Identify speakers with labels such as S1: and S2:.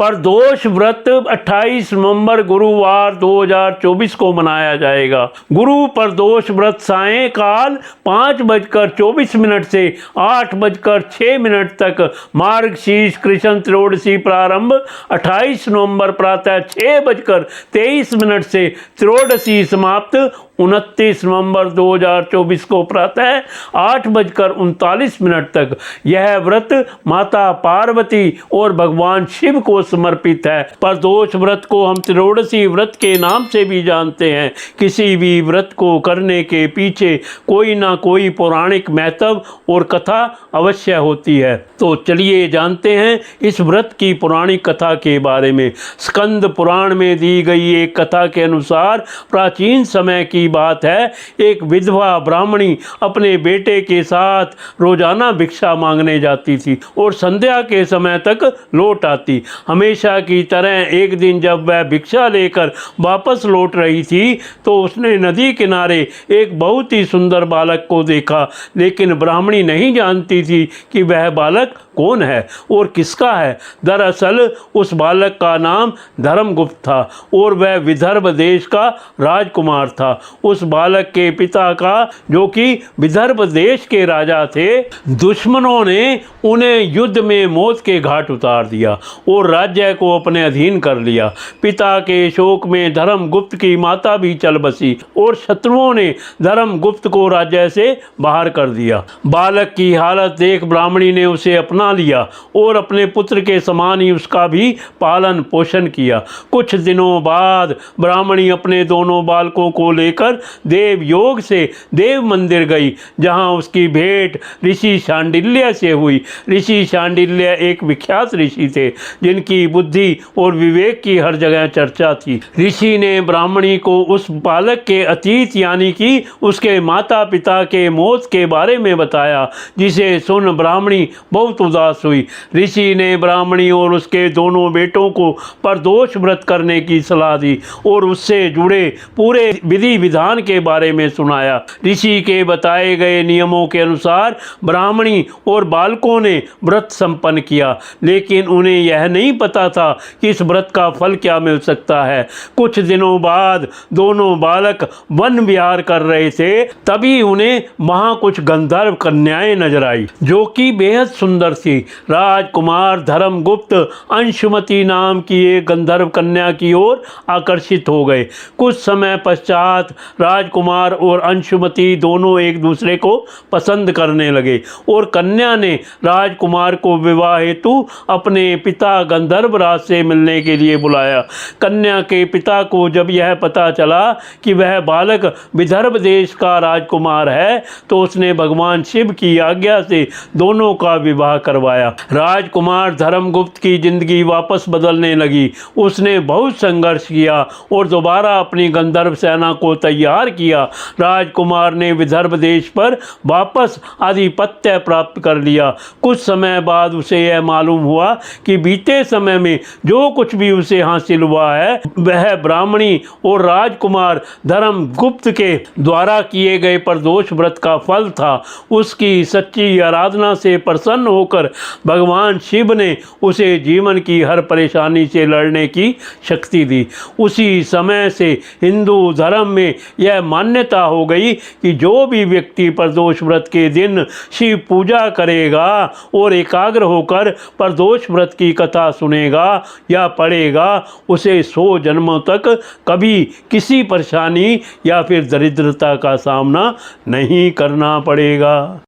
S1: प्रदोष व्रत 28 नवंबर गुरुवार 2024 को मनाया जाएगा। गुरु प्रदोष व्रत सायंकाल 5:24 से 8:06 तक, मार्गशीर्ष कृष्ण त्रयोदशी प्रारंभ 28 नवंबर प्रातः 6:23 से त्रयोदशी समाप्त 29 नवंबर 2024 को प्रातः 8:39 तक। यह व्रत माता पार्वती और भगवान शिव को समर्पित है। प्रदोष व्रत को हम त्रयोदशी व्रत के नाम से भी जानते हैं। किसी भी व्रत को करने के पीछे कोई ना कोई पौराणिक महत्व और कथा अवश्य होती है। तो चलिए जानते हैं इस व्रत की पौराणिक कथा के बारे में। स्कंद पुराण में दी गई एक कथा के अनुसार प्राचीन समय की बात है, एक विधवा ब्राह्मणी अपने बेटे के साथ रोजाना भिक्षा मांगने जाती थी और संध्या के समय तक लौट आती। हमेशा की तरह एक दिन जब वह भिक्षा लेकर वापस लौट रही थी तो उसने नदी किनारे एक बहुत ही सुंदर बालक को देखा, लेकिन ब्राह्मणी नहीं जानती थी कि वह बालक कौन है और किसका है। दरअसल उस बालक का नाम धर्मगुप्त था और वह विदर्भ देश का राजकुमार था। उस बालक के पिता का, जो कि विदर्भ देश के राजा थे, दुश्मनों ने उन्हें युद्ध में मौत के घाट उतार दिया और राज्य को अपने अधीन कर लिया। पिता के शोक में धर्मगुप्त की माता भी चल बसी और शत्रुओं ने धर्मगुप्त को राज्य से बाहर कर दिया। बालक की हालत देख ब्राह्मणी ने उसे अपना लिया और अपने पुत्र के समान ही उसका भी पालन पोषण किया। कुछ दिनों बाद ब्राह्मणी अपने दोनों बालकों को लेकर देव योग से देव मंदिर गई, जहां उसकी भेंट ऋषि शांडिल्य से हुई। ऋषि शांडिल्य एक विख्यात ऋषि थे जिनकी बुद्धि और विवेक की हर जगह चर्चा थी। ऋषि ने ब्राह्मणी को उस बालक के अतीत यानी कि उसके माता पिता के मौत के बारे में बताया, जिसे सुन ब्राह्मणी बहुत उदास हुई। ऋषि ने ब्राह्मणी और उसके दोनों बेटों को प्रदोष व्रत करने की सलाह दी और उससे जुड़े पूरे विधि विधान के बारे में सुनाया। ऋषि के बताए गए नियमों के अनुसार ब्राह्मणी और बालकों ने व्रत संपन्न किया, लेकिन उन्हें यह नहीं पता था कि इस व्रत का फल क्या मिल सकता है। कुछ दिनों बाद दोनों बालक वन विहार कर रहे थे, तभी उन्हें वहां कुछ गंधर्व कन्याएं नजर आई जो कि बेहद सुंदर थी। राजकुमार धर्मगुप्त अंशुमति नाम की एक गंधर्व कन्या की ओर आकर्षित हो गए। कुछ समय पश्चात राजकुमार और अंशुमति दोनों एक दूसरे को पसंद करने लगे और कन्या ने राजकुमार को विवाह हेतु अपने पिता गंधर्वराज से मिलने के लिए बुलाया। कन्या के पिता को जब यह पता चला कि वह बालक विदर्भ देश का राजकुमार है, तो उसने भगवान शिव की आज्ञा से दोनों का विवाह करवाया। राजकुमार धर्मगुप्त की जिंदगी वापस बदलने लगी। उसने बहुत संघर्ष किया और दोबारा अपनी गंधर्व सेना को तैयार किया। राजकुमार ने विदर्भ देश पर वापस आधिपत्य प्राप्त कर लिया। कुछ समय बाद उसे यह मालूम हुआ कि बीते समय में जो कुछ भी उसे हासिल हुआ है वह ब्राह्मणी और राजकुमार धर्मगुप्त के द्वारा किए गए प्रदोष व्रत का फल था। उसकी सच्ची आराधना से प्रसन्न होकर भगवान शिव ने उसे जीवन की हर परेशानी से लड़ने की शक्ति दी। उसी समय से हिंदू धर्म में यह मान्यता हो गई कि जो भी व्यक्ति प्रदोष व्रत के दिन शिव पूजा करेगा और एकाग्र होकर प्रदोष व्रत की कथा सुनेगा या पढ़ेगा, उसे 100 जन्मों तक कभी किसी परेशानी या फिर दरिद्रता का सामना नहीं करना पड़ेगा।